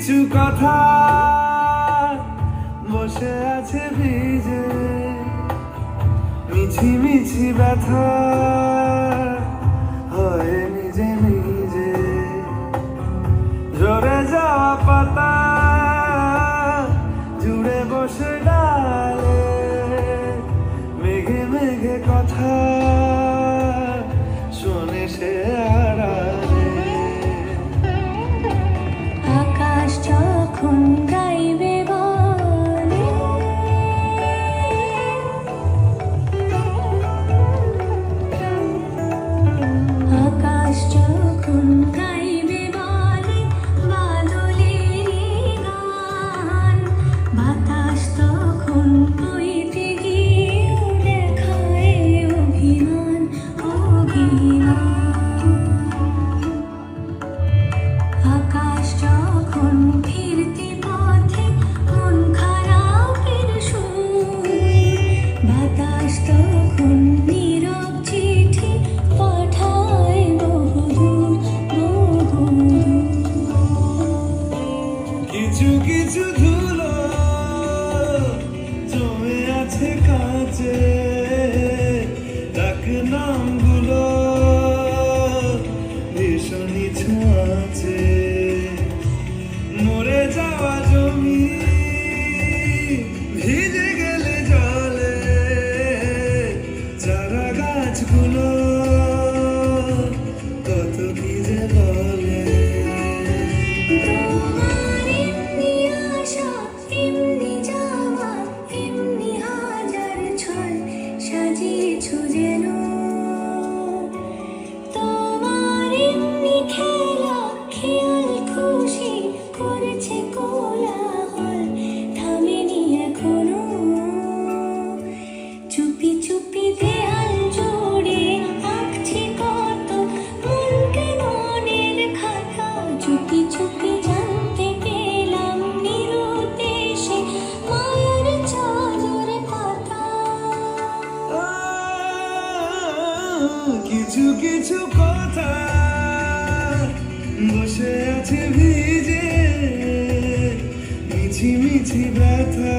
কিছু কথা বসে আছে ভিজে, মিছি মিছি ব্যথা হয় নিজে নিজে। ঝরে যাওয়া পাতা জুড়ে বসে ডালে, মেঘে মেঘে কথা শোনে সে আড়ালে। আকাশ যখন গাইবে বলে, আকাশ যখন গাইবে বলে বাদলেরই গান, বাতাস তখন বইতে গিয়ে দেখায় অভিমান অভিমান। আকাশ যখন ফিরতে পথে মন খারাপের সুর, বাতাস তখন নীরব চিঠি পাঠায় বহুদূর বহুদূর। কিছু কিছু ধুলো জমে আছে কাছে, ডাক নামগুলো ভীষণই ছোঁয়াছে। মরে যাওয়া জমি ভিজে গেলে জলে, চারা গাছগুলো কত কি যে বলে। তোমার এমনি আশা এমনি যাওয়া, এমনি হাজার ছল সাজিয়েছো যেন। তোমার এমনি খেলা খেয়াল খুশি করেছে কোলাহল, থামেনি এখনো। চুপি চুপি দেয়াল জুড়ে আঁকছি কত মনকে মনের খাতা, চুপি চুপি জানতে পেলাম নিরুদ্দেশে মায়ের চাদর পাতা। কিছু কিছু কথা বসে আছে ভিজে, মিছি মিছি ব্যথা